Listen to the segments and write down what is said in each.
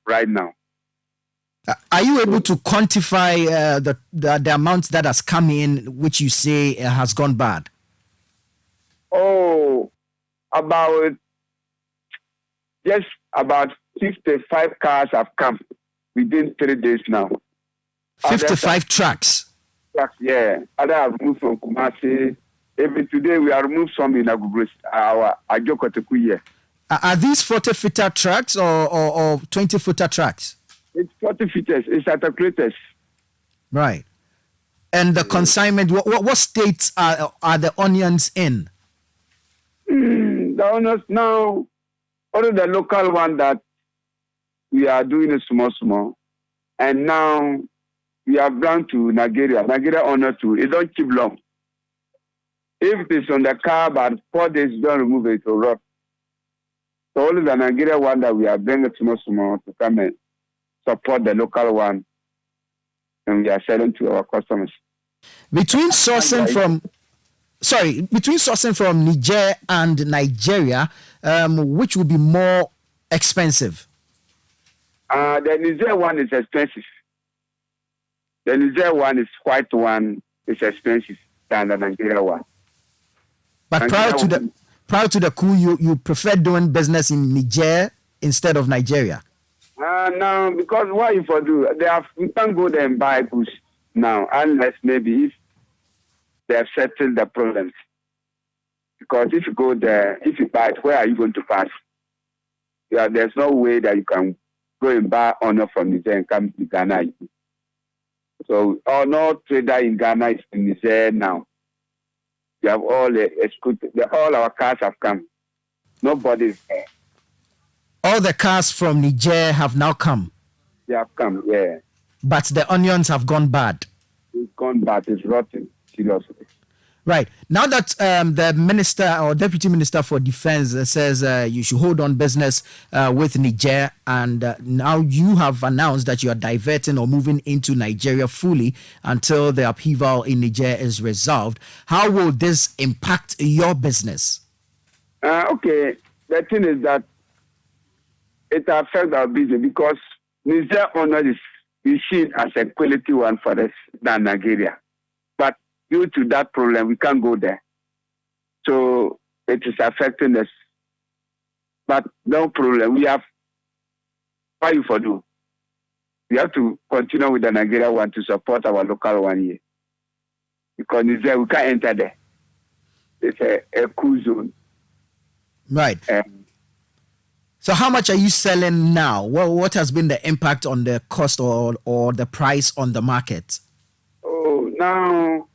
right now. Are you able to quantify the amount that has come in, which you say has gone bad? Oh, about 55 cars have come within 3 days now. 55 trucks? Yeah. Other have moved from Kumasi. Even today, we are moved some in our Ajokoteku here. Are these 40-footer trucks or 20-footer trucks? It's 40 footers. It's articulated. Right. And the consignment, what states are the onions in? The onions now, only the local one that we are doing it small. And now we have gone to Nigeria. Nigeria onion too. It don't keep long. If it is on the car, but 4 days, you don't remove it, it will rot. So only the Nigeria one that we are bringing small to come and support the local one, and we are selling to our customers. Between sourcing from Niger and Nigeria, which will be more expensive? The Niger one is expensive. The Niger one is white one is expensive than the Nigeria one. But prior to the coup, you prefer doing business in Niger instead of Nigeria? No, because what if I do? We can't go there and buy goods now, unless maybe if they have settled the problems. Because if you go there, if you buy it, where are you going to pass? Yeah, there's no way that you can go and buy honor from Niger and come to Ghana. So, no trader in Ghana is in Niger now. We have all our cars have come. Nobody is there. All the cars from Niger have now come. They have come, yeah. But the onions have gone bad. It's gone bad. It's rotten, seriously. Right. Now that the minister or deputy minister for defense says you should hold on business with Niger, and now you have announced that you are diverting or moving into Nigeria fully until the upheaval in Niger is resolved, how will this impact your business? Okay. The thing is that it affects our business because Niger honor is seen as a quality one for us than Nigeria. But due to that problem, we can't go there. So it is affecting us. But no problem. We have what you for do. We have to continue with the Nigeria one to support our local one here. Because Niger, we can't enter there. It's a cool zone. Right. So how much are you selling now? Well, what has been the impact on the cost or the price on the market? Oh, now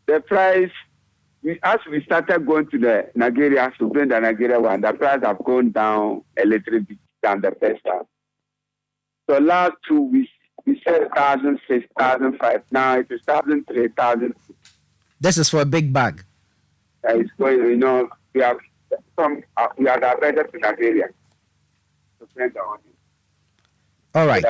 the price, as we started going to the Nigeria to bring the Nigeria one, the price have gone down a little bit than the first time. So last 2 weeks, we said 1,000, 6,005. Now it is 1,000, 3,000. This is for a big bag. It's going, we are diverted to Nigeria. All right.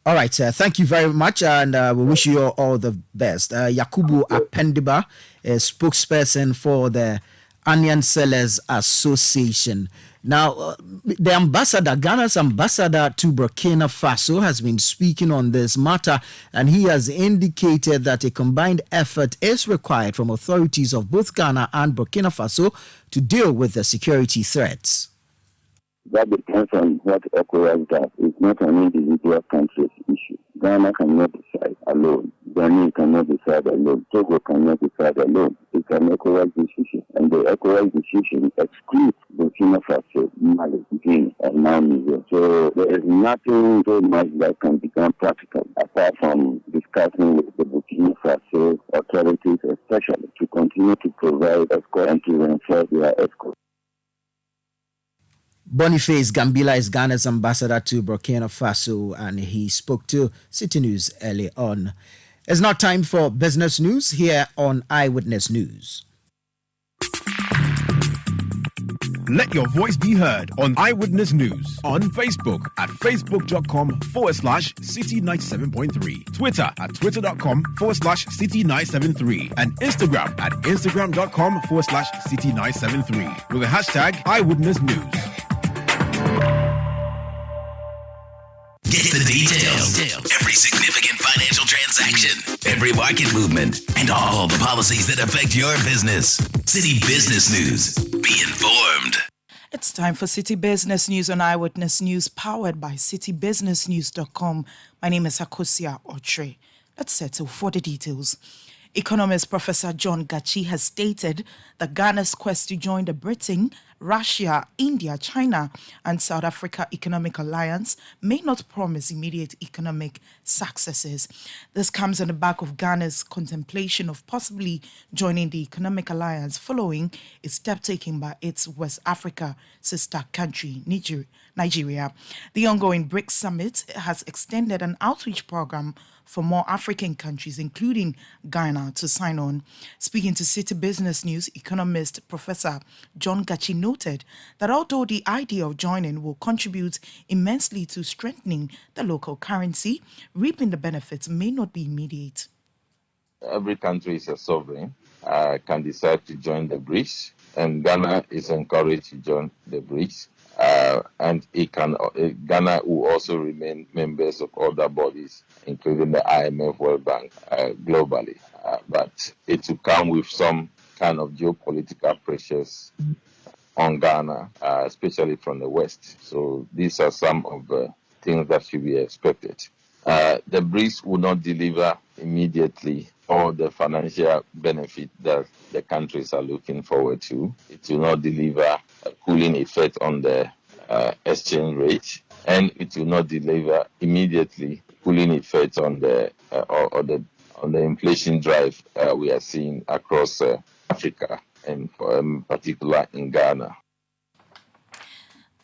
All right, sir. Thank you very much, and we wish you all the best. Yakubu Apendiba, a spokesperson for the Onion Sellers Association. Now, the ambassador, Ghana's ambassador to Burkina Faso, has been speaking on this matter, and he has indicated that a combined effort is required from authorities of both Ghana and Burkina Faso to deal with the security threats. That depends on what ECOWAS does. It's not an individual country's issue. Ghana cannot decide alone. Benin cannot decide alone. Togo cannot decide alone. It's an ECOWAS decision. And the ECOWAS decision excludes Burkina Faso, Mali, Guinea, and now Niger. So there is nothing so much that can become practical apart from discussing with the Burkina Faso authorities, especially to continue to provide escort and to reinforce their escort. Boniface Gambila is Ghana's ambassador to Burkina Faso, and he spoke to City News early on. It's now time for business news here on Eyewitness News. Let your voice be heard on Eyewitness News on Facebook at facebook.com/City97.3, Twitter at twitter.com/City973, and Instagram at instagram.com/City973 with the hashtag Eyewitness News. Every significant financial transaction, every market movement, and all the policies that affect your business. Citi Business News. Be informed. It's time for Citi Business News on Eyewitness News, powered by citibusinessnews.com. My name is Akosia Otre. Let's settle for the details. Economist Professor John Gachi has stated that Ghana's quest to join the Britain, Russia, India, China, and South Africa Economic Alliance may not promise immediate economic successes. This comes on the back of Ghana's contemplation of possibly joining the Economic Alliance following a step taken by its West Africa sister country, Nigeria. The ongoing BRICS summit has extended an outreach program for more African countries, including Ghana, to sign on. Speaking to Citi Business News, economist Professor John Gachi noted that although the idea of joining will contribute immensely to strengthening the local currency, reaping the benefits may not be immediate. Every country is a sovereign, can decide to join the BRICS, and Ghana is encouraged to join the BRICS. And Ghana will also remain members of other bodies, including the IMF, World Bank, globally. But it will come with some kind of geopolitical pressures on Ghana, especially from the West. So these are some of the things that should be expected. The BRICS will not deliver immediately all the financial benefit that the countries are looking forward to. It will not deliver a cooling effect on the exchange rate, and it will not deliver immediately cooling effect on the inflation drive we are seeing across Africa, and in particular in Ghana.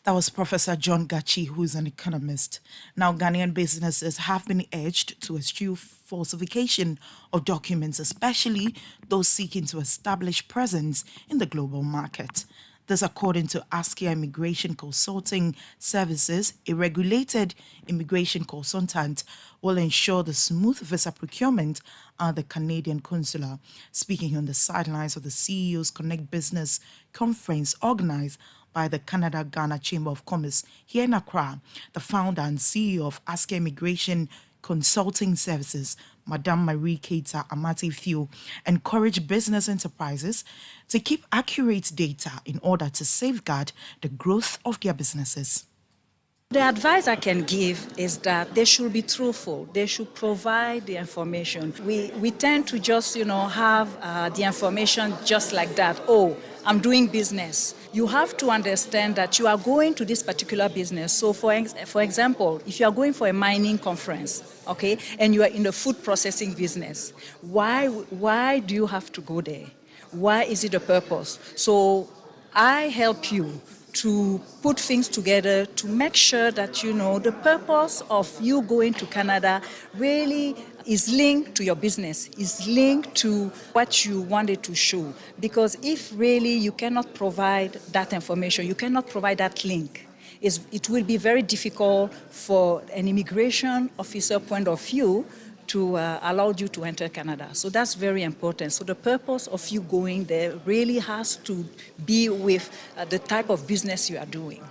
That was Professor John Gachi, who is an economist. Now, Ghanaian businesses have been urged to eschew falsification of documents, especially those seeking to establish presence in the global market. This, according to Askia Immigration Consulting Services, a regulated immigration consultant will ensure the smooth visa procurement at the Canadian consulate. Speaking on the sidelines of the CEO's Connect Business conference organized by the Canada-Ghana Chamber of Commerce here in Accra, the founder and CEO of Askia Immigration Consulting Services, Madame Marie Keita Amate-Fio, encourage business enterprises to keep accurate data in order to safeguard the growth of their businesses. The advice I can give is that they should be truthful. They should provide the information. We tend to just, have the information just like that. Oh, I'm doing business. You have to understand that you are going to this particular business. So, for example, if you are going for a mining conference, okay, and you are in the food processing business, why do you have to go there? Why is it a purpose? So, I help you to put things together to make sure that, the purpose of you going to Canada really is linked to your business, is linked to what you wanted to show. Because if really you cannot provide that information, you cannot provide that link, it will be very difficult for an immigration officer point of view to allow you to enter Canada. So that's very important. So the purpose of you going there really has to be with the type of business you are doing.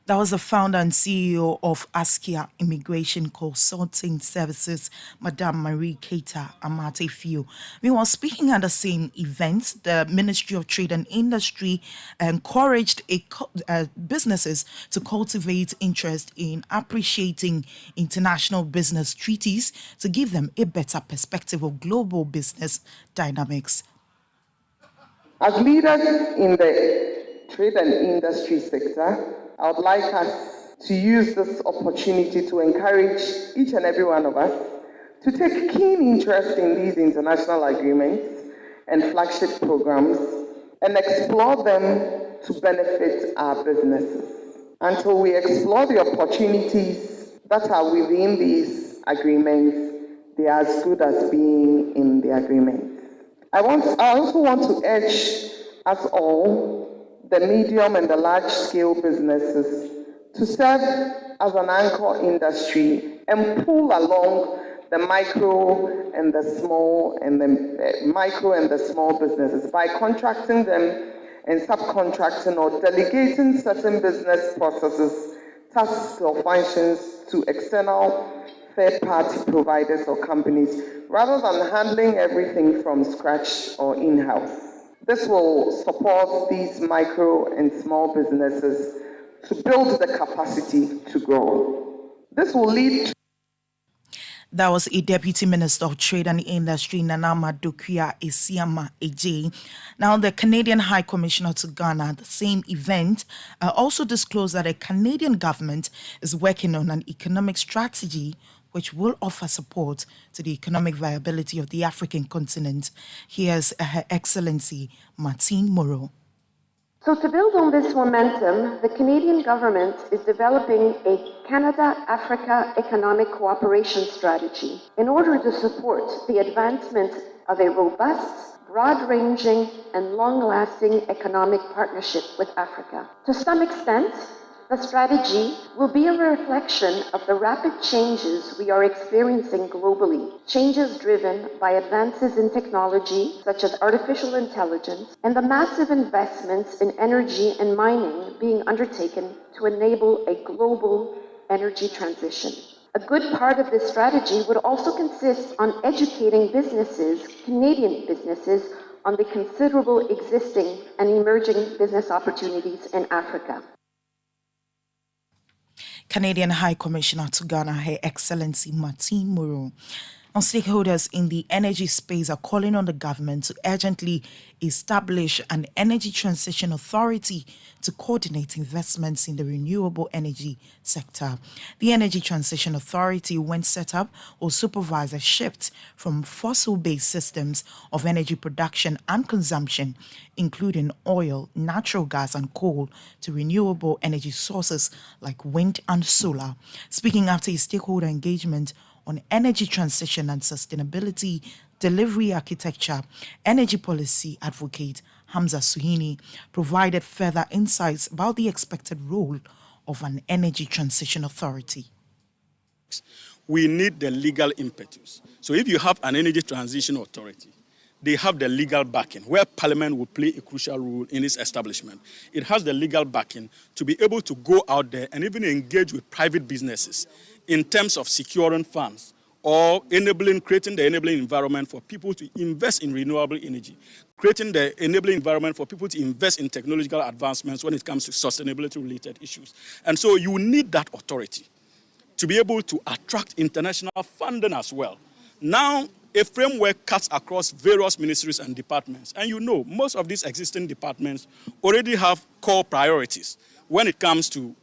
That was the founder and CEO of Askia Immigration Consulting Services, Madame Marie Keita Amate-Fio. Meanwhile, speaking at the same event, the Ministry of Trade and Industry encouraged businesses to cultivate interest in appreciating international business treaties to give them a better perspective of global business dynamics. As leaders in the trade and industry sector, I would like us to use this opportunity to encourage each and every one of us to take keen interest in these international agreements and flagship programs and explore them to benefit our businesses. Until we explore the opportunities that are within these agreements, they are as good as being in the agreements. I also want to urge us all, the medium and the large-scale businesses, to serve as an anchor industry and pull along the micro and the small businesses by contracting them and subcontracting or delegating certain business processes tasks or functions to external third-party providers or companies, rather than handling everything from scratch or in-house. This will support these micro and small businesses to build the capacity to grow. This will lead to That was a Deputy Minister of Trade and Industry, Nanama Dokuya Esiama Eje. Now, the Canadian High Commissioner to Ghana at the same event also disclosed that the Canadian government is working on an economic strategy which will offer support to the economic viability of the African continent. Here's Her Excellency Martine Moreau. So to build on this momentum, the Canadian government is developing a Canada-Africa economic cooperation strategy in order to support the advancement of a robust, broad-ranging, and long-lasting economic partnership with Africa. To some extent, the strategy will be a reflection of the rapid changes we are experiencing globally, changes driven by advances in technology such as artificial intelligence and the massive investments in energy and mining being undertaken to enable a global energy transition. A good part of this strategy would also consist on educating businesses, Canadian businesses, on the considerable existing and emerging business opportunities in Africa. Canadian High Commissioner to Ghana, Her Excellency Martine Moreau. Now, stakeholders in the energy space are calling on the government to urgently establish an energy transition authority to coordinate investments in the renewable energy sector. The Energy Transition Authority, when set up, will supervise a shift from fossil-based systems of energy production and consumption, including oil, natural gas, and coal, to renewable energy sources like wind and solar. Speaking after a stakeholder engagement on energy transition and sustainability delivery architecture, energy policy advocate Hamza Suhini provided further insights about the expected role of an energy transition authority. We need the legal impetus. So if you have an energy transition authority, they have the legal backing, where Parliament will play a crucial role in its establishment. It has the legal backing to be able to go out there and even engage with private businesses in terms of securing funds or creating the enabling environment for people to invest in renewable energy, creating the enabling environment for people to invest in technological advancements when it comes to sustainability-related issues. And so you need that authority to be able to attract international funding as well. Now, a framework cuts across various ministries and departments. And you know, most of these existing departments already have core priorities when it comes to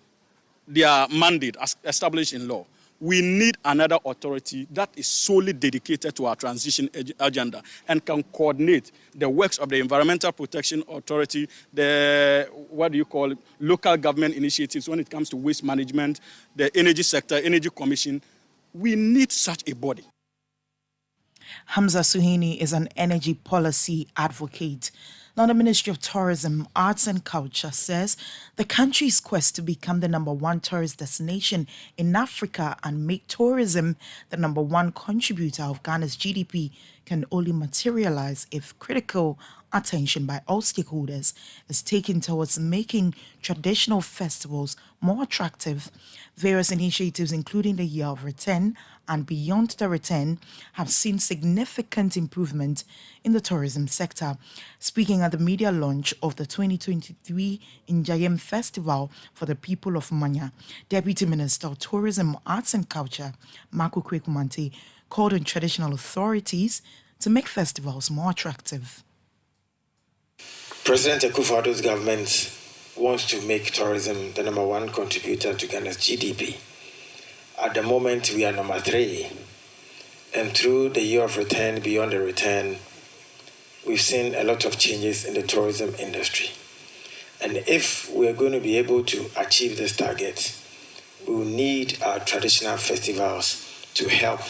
their mandate as established in law. We need another authority that is solely dedicated to our transition agenda and can coordinate the works of the Environmental Protection Authority, the, local government initiatives when it comes to waste management, the energy sector, energy commission. We need such a body. Hamza Suhini is an energy policy advocate. Now, the Ministry of Tourism, Arts and Culture says the country's quest to become the #1 tourist destination in Africa and make tourism the #1 contributor of Ghana's GDP can only materialize if critical attention by all stakeholders is taken towards making traditional festivals more attractive. Various initiatives, including the Year of Return and Beyond the Return, have seen significant improvement in the tourism sector. Speaking at the media launch of the 2023 Njayem Festival for the People of Manya, Deputy Minister of Tourism, Arts and Culture, Marco Kwekumante, called on traditional authorities to make festivals more attractive. President Akufo-Addo's government wants to make tourism the #1 contributor to Ghana's GDP. At the moment, we are #3. And through the Year of Return, Beyond the Return, we've seen a lot of changes in the tourism industry. And if we're going to be able to achieve this target, we will need our traditional festivals to help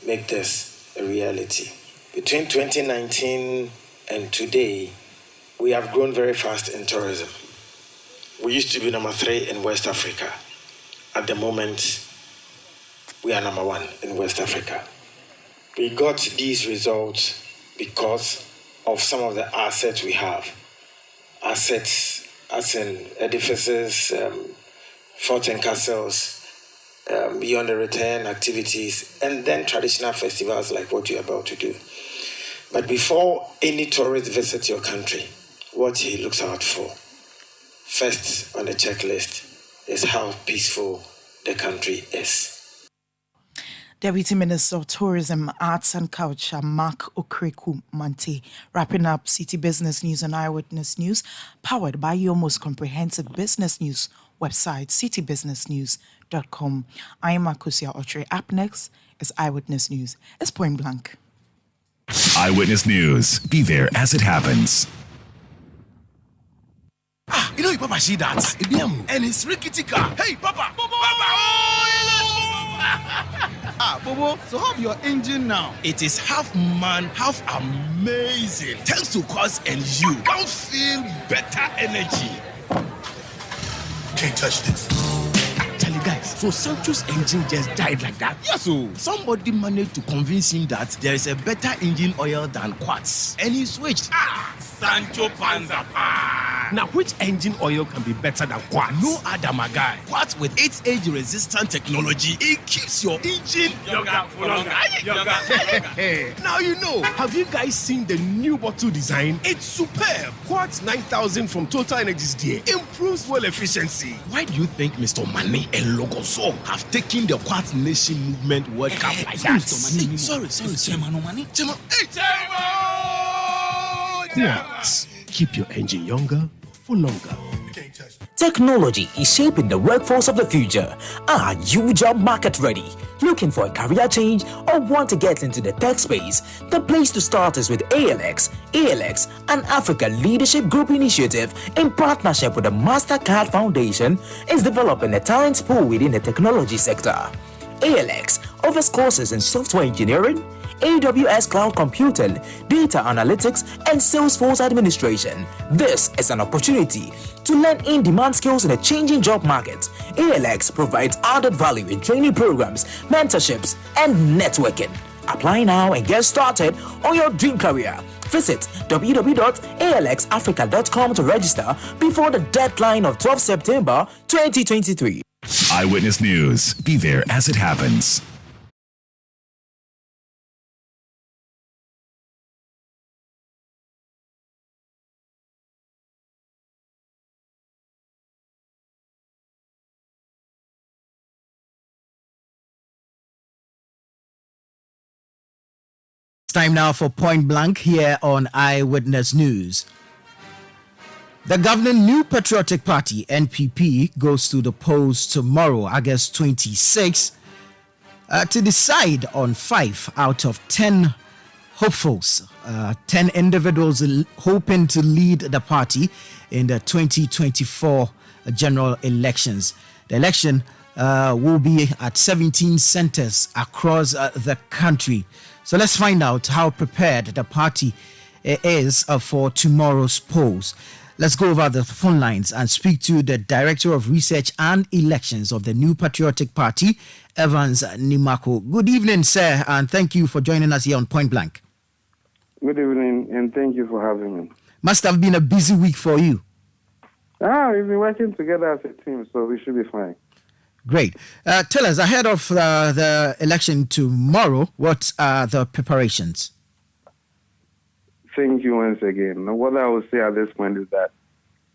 make this a reality. Between 2019 and today, we have grown very fast in tourism. We used to be #3 in West Africa. At the moment, we are #1 in West Africa. We got these results because of some of the assets we have. Assets as in edifices, forts and castles, beyond the return activities, and then traditional festivals like what you're about to do. But before any tourist visits your country, what he looks out for, first on the checklist, is how peaceful the country is. Deputy Minister of Tourism, Arts and Culture, Mark Okreku-Mante, wrapping up Citi Business News and Eyewitness News, powered by your most comprehensive business news website, citybusinessnews.com. I am Akosia Otre. Up next is Eyewitness News. It's Point Blank. Eyewitness News. Be there as it happens. You know, Papa, see that? And it's rickety car. Hey, Papa! Bobo, so how's your engine now? It is half man, half amazing. Thanks to Cause and you. Can't feel better energy. Can't touch this. Actually, guys, so Sancho's engine just died like that? Yes, so somebody managed to convince him that there is a better engine oil than Quartz. And he switched. Sancho Panza. Now, which engine oil can be better than Quartz? No other, my guy. Quartz with its age-resistant technology, it keeps your engine younger for longer. Now you know. Have you guys seen the new bottle design? It's superb. Quartz 9000 from Total Energies there improves fuel efficiency. Why do you think Mr. Mane and Logoso have taken the Quartz Nation movement World Cup like that? Sorry. Quartz. Keep your engine younger for longer. Technology is shaping the workforce of the future. Are you job market ready? Looking for a career change or want to get into the tech space? The place to start is with ALX. ALX, an Africa Leadership Group initiative in partnership with the MasterCard Foundation, is developing a talent pool within the technology sector. ALX offers courses in software engineering, AWS cloud computing, data analytics, and Salesforce administration. This is an opportunity to learn in-demand skills in a changing job market. ALX provides added value in training programs, mentorships, and networking. Apply now and get started on your dream career. Visit www.alxafrica.com to register before the deadline of 12 September 2023. Eyewitness News. Be there as it happens. It's time now for Point Blank here on Eyewitness News. The governing New Patriotic Party, NPP, goes to the polls tomorrow, August 26, to decide on 5 out of 10 hopefuls, 10 individuals hoping to lead the party in the 2024 general elections. The election will be at 17 centers across the country. So let's find out how prepared the party is for tomorrow's polls. Let's go over the phone lines and speak to the Director of Research and Elections of the New Patriotic Party, Evans Nimako. Good evening, sir, and thank you for joining us here on Point Blank. Good evening, and thank you for having me. Must have been a busy week for you. We've been working together as a team, so we should be fine. Great. Tell us, ahead of the election tomorrow, what are the preparations? Thank you once again. Now, what I will say at this point is that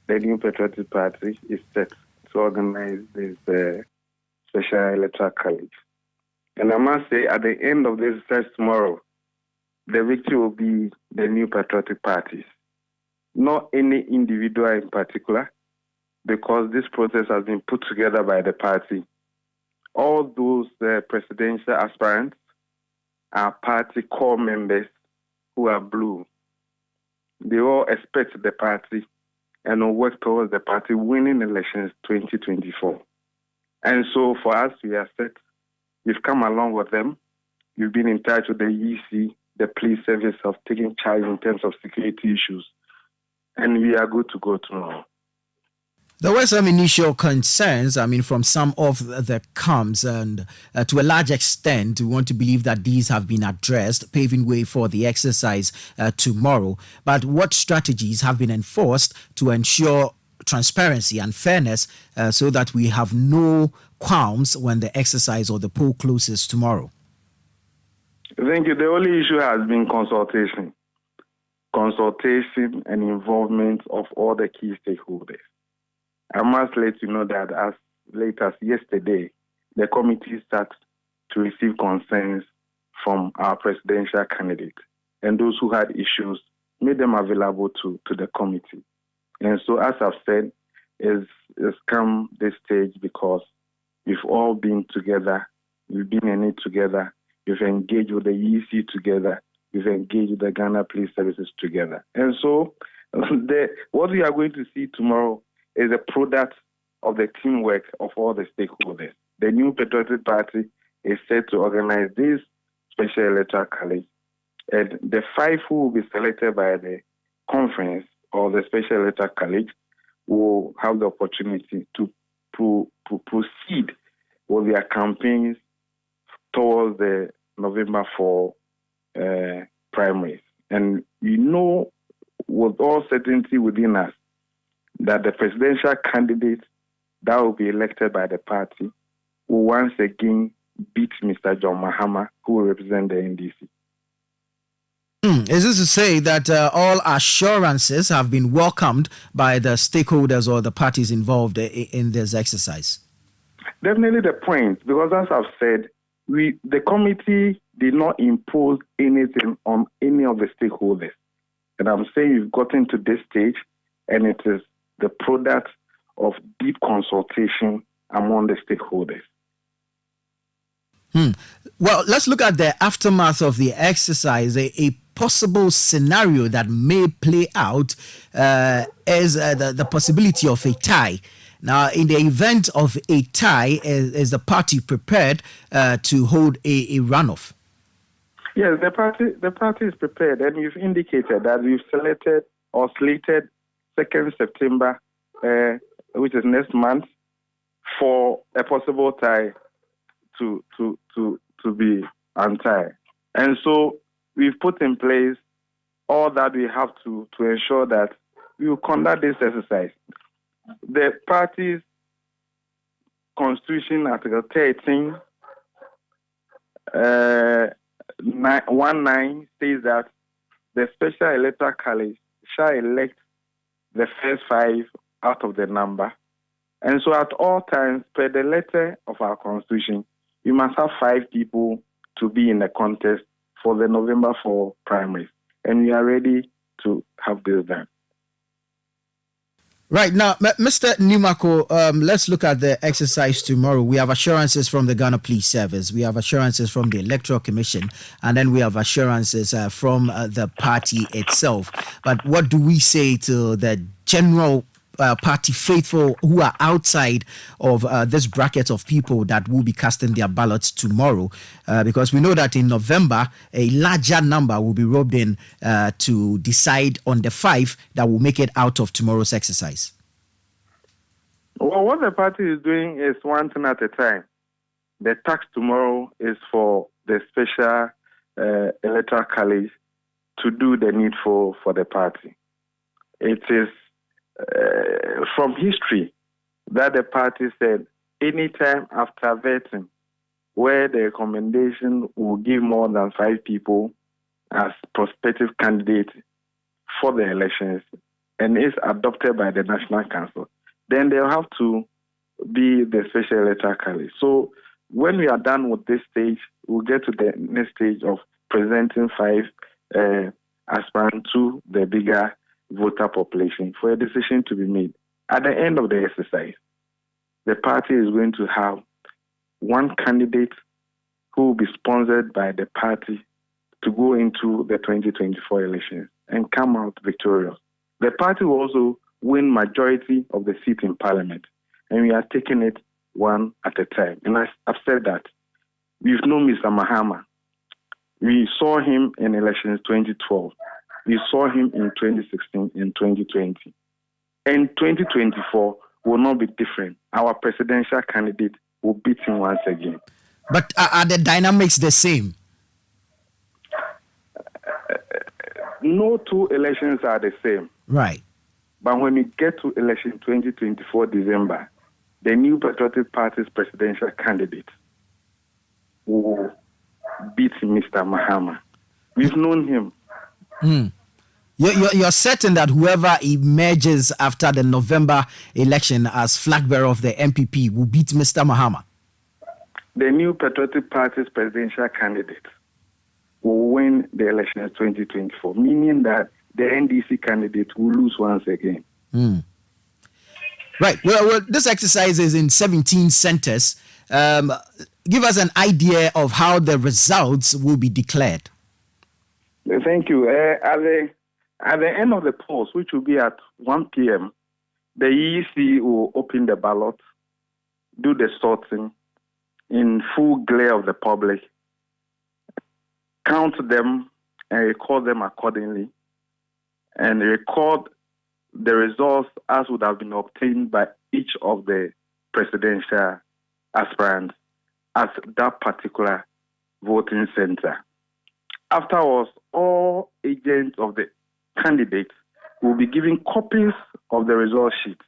the New Patriotic Party is set to organize this special electoral college. And I must say, at the end of this test tomorrow, the victory will be the New Patriotic Parties, not any individual in particular, because this process has been put together by the party. All those presidential aspirants are party core members who are blue. They all expect the party and will work towards the party winning elections 2024. And so for us, we are set. We've come along with them. We've been in touch with the EC, the police service of taking charge in terms of security issues. And we are good to go tomorrow. There were some initial concerns, from some of the camps, and to a large extent, we want to believe that these have been addressed, paving way for the exercise tomorrow. But what strategies have been enforced to ensure transparency and fairness so that we have no qualms when the exercise or the poll closes tomorrow? Thank you. The only issue has been consultation and involvement of all the key stakeholders. I must let you know that as late as yesterday, the committee started to receive concerns from our presidential candidate, and those who had issues made them available to the committee. And so, as I've said, it's come this stage because we've all been together, we've been in it together, we've engaged with the EC together, we've engaged with the Ghana Police Services together. And so, what we are going to see tomorrow is a product of the teamwork of all the stakeholders. The New Patriotic Party is set to organize this special electoral college, and the 5 who will be selected by the conference or the special electoral college will have the opportunity to proceed with their campaigns towards the November 4 primaries. And we know with all certainty within us that the presidential candidate that will be elected by the party will once again beat Mr. John Mahama, who will represent the NDC. Is this to say that all assurances have been welcomed by the stakeholders or the parties involved in this exercise? Definitely the point, because as I've said, the committee did not impose anything on any of the stakeholders. And I'm saying we've gotten to this stage, and it is the product of deep consultation among the stakeholders. Well, let's look at the aftermath of the exercise. A possible scenario that may play out is the possibility of a tie. Now, in the event of a tie, is the party prepared to hold a runoff? Yes, the party is prepared, and we've indicated that we've selected or slated 2nd September, which is next month, for a possible tie to be untied. And so we've put in place all that we have to ensure that we will conduct this exercise. The party's constitution, Article 13, 19 says that the special electoral college shall elect the first 5 out of the number. And so at all times, per the letter of our constitution, we must have 5 people to be in the contest for the November 4 primaries. And we are ready to have this done. Right. Now, Mr. Numako, let's look at the exercise tomorrow. We have assurances from the Ghana Police Service. We have assurances from the Electoral Commission. And then we have assurances from the party itself. But what do we say to the general party faithful who are outside of this bracket of people that will be casting their ballots tomorrow? Because we know that in November, a larger number will be roped in to decide on the 5 that will make it out of tomorrow's exercise. Well, what the party is doing is one thing at a time. The task tomorrow is for the special electoral college to do the needful for the party. It is from history that the party said anytime after vetting where the recommendation will give more than 5 people as prospective candidates for the elections and is adopted by the National Council, then they'll have to be the special electoral college. So when we are done with this stage, we'll get to the next stage of presenting 5 aspirants to the bigger voter population for a decision to be made. At the end of the exercise, the party is going to have one candidate who will be sponsored by the party to go into the 2024 elections and come out victorious. The party will also win majority of the seats in parliament, and we are taking it one at a time. And I've said that we've known Mr. Mahama. We saw him in elections 2012. We saw him in 2016 and 2020. And 2024 will not be different. Our presidential candidate will beat him once again. But are the dynamics the same? No 2 elections are the same. Right. But when we get to election 2024 December, the New Patriotic Party's presidential candidate will beat Mr. Mahama. We've known him. You're certain that whoever emerges after the November election as flag bearer of the MPP will beat Mr. Mahama? The New Patriotic Party's presidential candidate will win the election in 2024, meaning that the NDC candidate will lose once again. Right. Well, this exercise is in 17 centers. Give us an idea of how the results will be declared. Thank you. At the end of the polls, which will be at 1 p.m., the EEC will open the ballot, do the sorting in full glare of the public, count them and record them accordingly, and record the results as would have been obtained by each of the presidential aspirants at that particular voting center. Afterwards, all agents of the candidates will be given copies of the result sheet.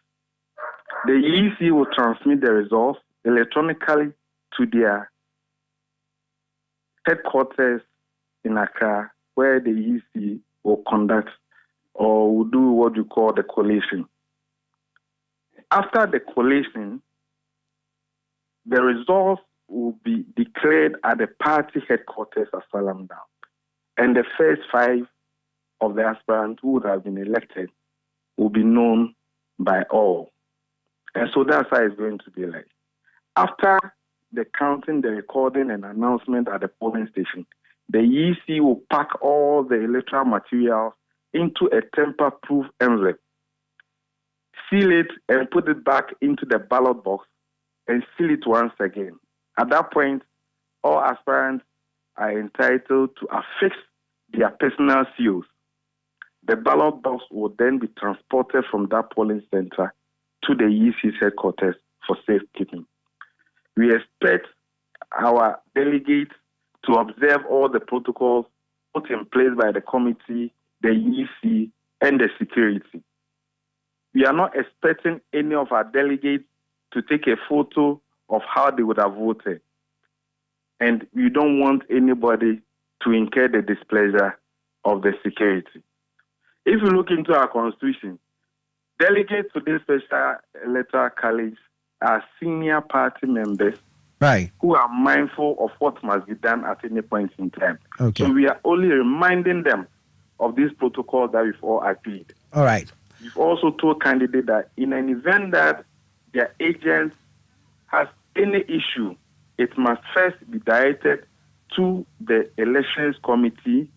The EEC will transmit the results electronically to their headquarters in Accra, where the EEC will conduct or will do what you call the collation. After the collation, the results will be declared at the party headquarters at Salam Down. And the first 5 of the aspirants who would have been elected will be known by all. And so that's how it's going to be like. After the counting, the recording, and announcement at the polling station, the EC will pack all the electoral materials into a tamper-proof envelope, seal it, and put it back into the ballot box and seal it once again. At that point, all aspirants are entitled to affix their personal seals. The ballot box will then be transported from that polling center to the EC's headquarters for safekeeping. We expect our delegates to observe all the protocols put in place by the committee, the EC, and the security. We are not expecting any of our delegates to take a photo of how they would have voted. And we don't want anybody to incur the displeasure of the security. If you look into our constitution, delegates to this special electoral college are senior party members, right, who are mindful of what must be done at any point in time. Okay. So we are only reminding them of this protocol that we've all agreed. All right. We've also told candidates that in an event that their agent has any issue, it must first be directed to the elections committee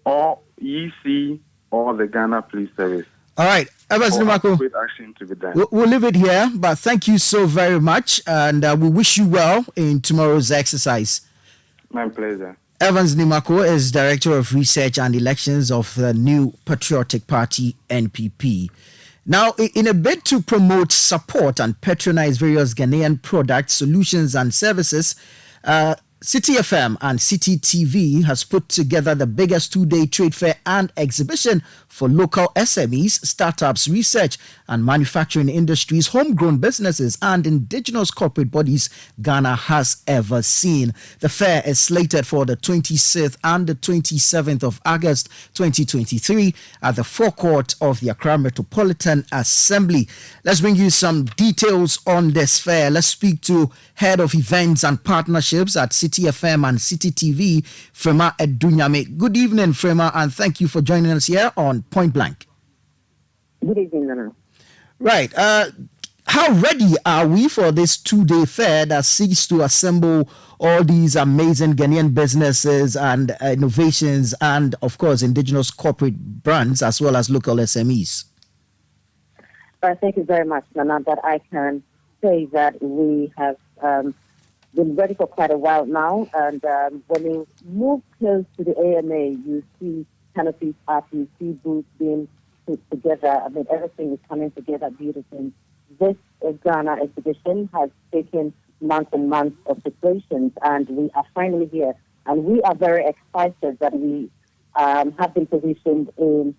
or EC or the Ghana Police Service. All right, Evans Nimako, action to be done. We'll leave it here, but thank you so very much, and we wish you well in tomorrow's exercise. My pleasure. Evans Nimako is Director of Research and Elections of the New Patriotic Party, NPP. Now, in a bid to promote, support, and patronize various Ghanaian products, solutions, and services, Citi FM and Citi TV has put together the biggest 2-day trade fair and exhibition for local SMEs, startups, research and manufacturing industries, homegrown businesses and indigenous corporate bodies Ghana has ever seen. The fair is slated for the 26th and the 27th of August 2023 at the forecourt of the Accra Metropolitan Assembly. Let's bring you some details on this fair. Let's speak to Head of Events and Partnerships at Citi FM and Citi TV, Frema Edunyame. Good evening, Frema, and thank you for joining us here on Point Blank. Good evening, Nana. Right. How ready are we for this 2-day fair that seeks to assemble all these amazing Ghanaian businesses and innovations and, of course, indigenous corporate brands as well as local SMEs? Thank you very much, Nana, that I can say that we have been ready for quite a while now. And when you move close to the AMA, you see canopies up, you see booths being put together. I mean, everything is coming together beautifully. This Ghana exhibition has taken months and months of preparations, and we are finally here. And we are very excited that we have been positioned in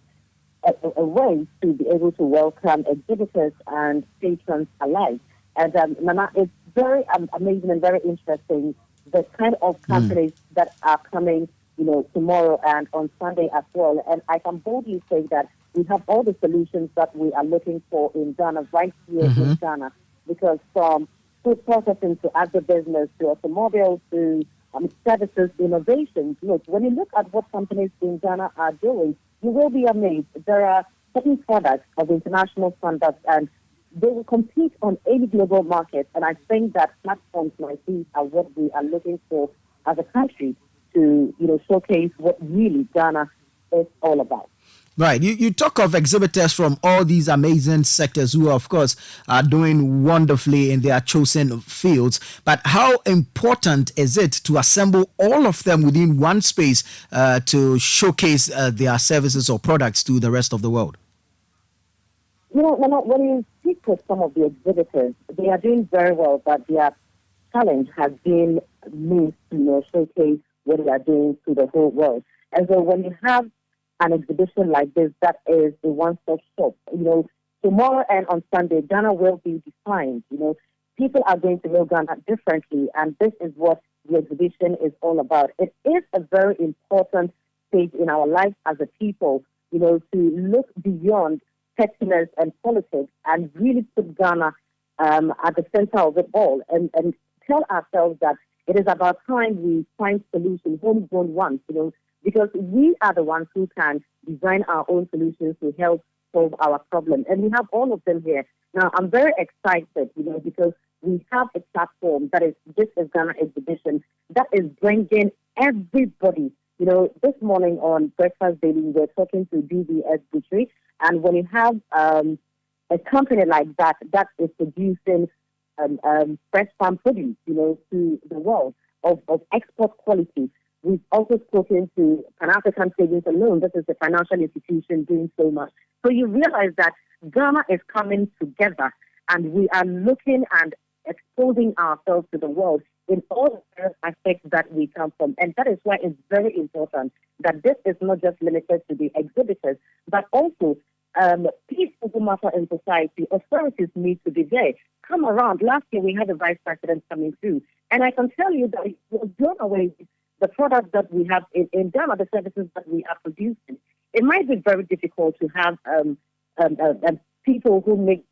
a way to be able to welcome exhibitors and patrons alike. And Nana, it's very amazing and very interesting the kind of companies that are coming, tomorrow and on Sunday as well. And I can boldly say that we have all the solutions that we are looking for in Ghana, right here in Ghana, because from food processing to agribusiness to automobiles to services, innovations. Look, when you look at what companies in Ghana are doing, you will be amazed. There are certain products of international standards, and they will compete on any global market. And I think that platforms like these are what we are looking for as a country to, showcase what really Ghana is all about. Right. You talk of exhibitors from all these amazing sectors who, of course, are doing wonderfully in their chosen fields. But how important is it to assemble all of them within one space to showcase their services or products to the rest of the world? When you speak with some of the exhibitors, they are doing very well, but their challenge has been means to showcase what they are doing to the whole world. And so when you have an exhibition like this, that is a one-stop shop. Tomorrow and on Sunday, Ghana will be defined. People are going to know Ghana differently, and this is what the exhibition is all about. It is a very important stage in our life as a people, to look beyond pettiness and politics and really put Ghana at the center of it all and tell ourselves that it is about time we find solutions, homegrown ones, because we are the ones who can design our own solutions to help solve our problem. And we have all of them here. Now, I'm very excited, because we have a platform that is This is Ghana exhibition that is bringing everybody. This morning on Breakfast Daily, we were talking to DBS Butchery, and when you have a company like that is producing fresh farm produce, to the world of export quality. We've also spoken to Pan-African Savings and Loan. This is a financial institution doing so much. So you realize that Ghana is coming together, and we are looking and exposing ourselves to the world in all the aspects that we come from. And that is why it's very important that this is not just limited to the exhibitors, but also people who matter in society. Authorities need to be there. Come around. Last year we had a vice president coming through, and I can tell you that it was blown away with the products that we have in Ghana, the services that we are producing. It might be very difficult to have people who make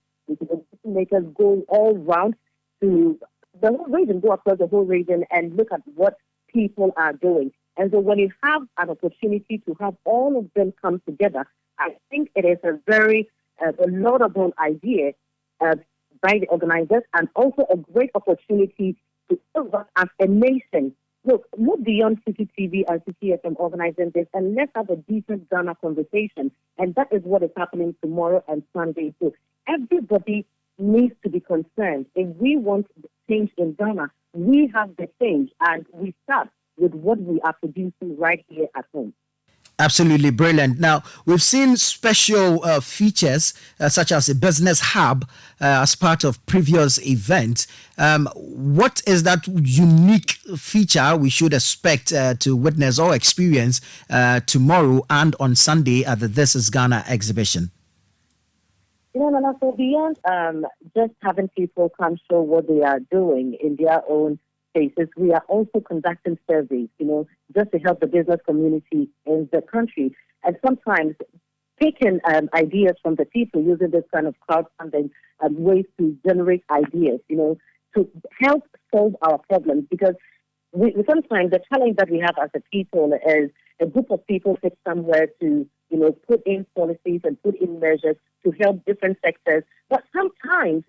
makers go all round to the whole region, go across the whole region and look at what people are doing. And so when you have an opportunity to have all of them come together, I think it is a very laudable idea by the organizers, and also a great opportunity to serve us as a nation. Look beyond Citi TV and Citi FM organizing this, and let's have a decent Ghana conversation. And that is what is happening tomorrow and Sunday. So everybody needs to be concerned. If we want change in Ghana, we have the change, and we start with what we are producing right here at home. Absolutely brilliant. Now, we've seen special features such as a business hub as part of previous events. What is that unique feature we should expect to witness or experience tomorrow and on Sunday at the This is Ghana exhibition? So beyond just having people come show what they are doing in their own spaces, we are also conducting surveys, just to help the business community in the country. And sometimes taking ideas from the people, using this kind of crowdfunding ways to generate ideas, to help solve our problems. Because we sometimes the challenge that we have as a people is a group of people sit somewhere to, put in policies and put in measures to help different sectors. But sometimes,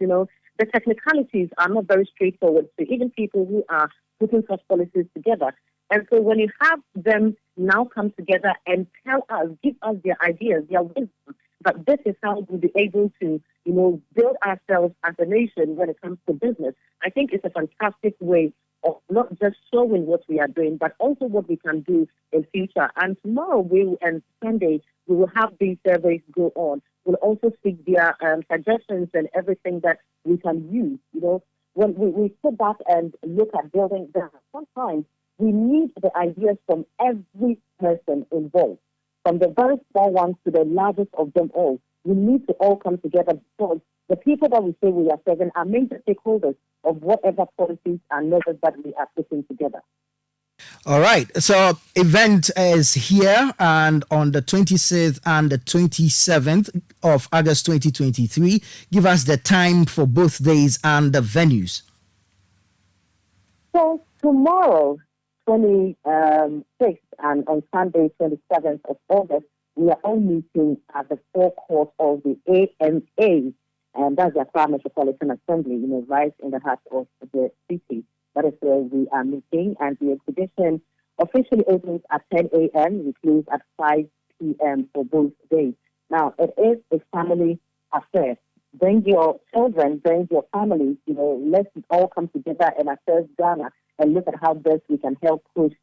the technicalities are not very straightforward to even people who are putting such policies together. And so when you have them now come together and tell us, give us their ideas, their wisdom, but this is how we'll be able to, build ourselves as a nation when it comes to business, I think it's a fantastic way of not just showing what we are doing, but also what we can do in future. And tomorrow and Sunday, we will have these surveys go on. We'll also seek their suggestions and everything that we can use. When we sit back and look at building that, sometimes we need the ideas from every person involved. from the very small ones to the largest of them all. We need to all come together because the people that we say we are serving are major stakeholders of whatever policies and measures that we are putting together. All right. So event is here and on the 26th and the 27th of August 2023. Give us the time for both days and the venues. So tomorrow, 26th, and on Sunday, 27th of August, we are all meeting at the forecourt of the AMA, and that's the Accra Metropolitan Assembly, right in the heart of the city. That is where we are meeting, and the exhibition officially opens at 10 a.m. We close at 5 p.m. for both days. Now, it is a family affair. Bring your children, bring your family, let's all come together and assess Ghana and look at how best we can help push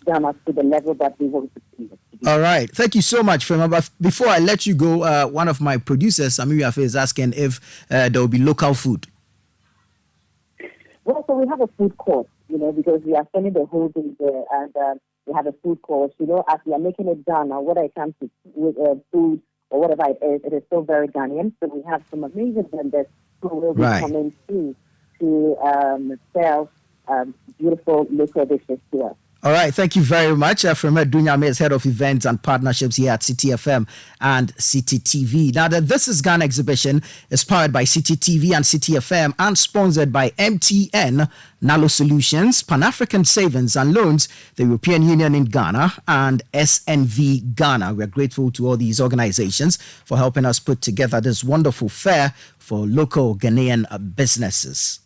Ghana to the level that we want to see it. All right. Thank you so much, Fema. But before I let you go, one of my producers, Samiri Afe, is asking if there will be local food. Well, so we have a food court, because we are spending the whole day there, and we have a food court. As we are making it Ghana, whether it comes to with food or whatever it is still very Ghanaian. So we have some amazing vendors who will be coming to sell beautiful local dishes to us. All right, thank you very much. Frema Dunyame is head of events and partnerships here at Citi FM and Citi TV. Now, the This is Ghana exhibition is powered by Citi TV and Citi FM and sponsored by MTN, Nalo Solutions, Pan-African Savings and Loans, the European Union in Ghana, and SNV Ghana. We're grateful to all these organizations for helping us put together this wonderful fair for local Ghanaian businesses.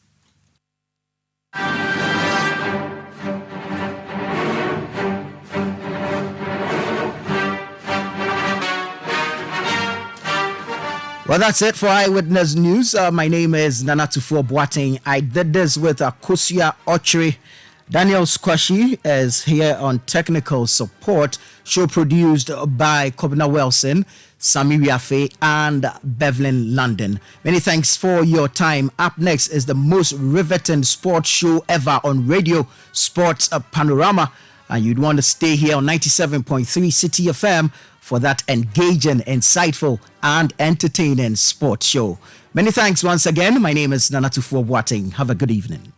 Well, that's it for Eyewitness News. My name is Nanatufo Boateng. I did this with Akosia Ochre. Daniel Squashy is here on technical support. Show produced by Kobina Wilson, Samiri Afe, and Bevlin London. Many thanks for your time. Up next is the most riveting sports show ever on radio, Sports Panorama. And you'd want to stay here on 97.3 Citi FM for that engaging, insightful, and entertaining sports show. Many thanks once again. My name is Nanatufo Boateng. Have a good evening.